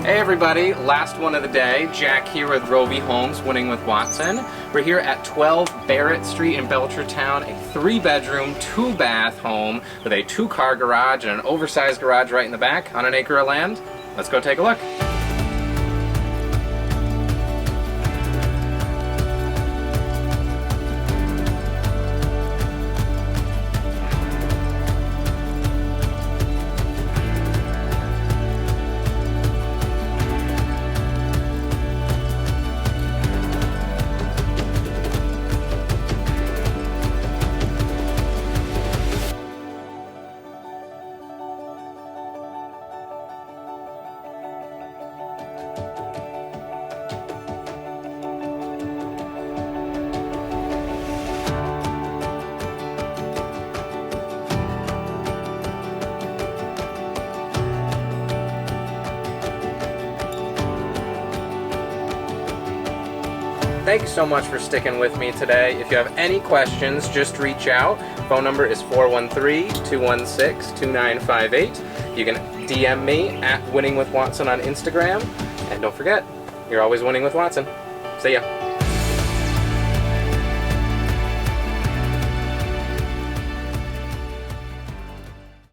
Hey everybody, last one of the day. Jack here with Rovi Homes, Winning with Watson. We're here at 12 Barrett Street in Belchertown, a 3-bedroom, 2-bath home with a 2-car garage and an oversized garage right in the back on an acre of land. Let's go take a look. Thank you so much for sticking with me today. If you have any questions, just reach out. Phone number is 413-216-2958. You can DM me at Winning with Watson on Instagram. And don't forget, you're always winning with Watson. See ya.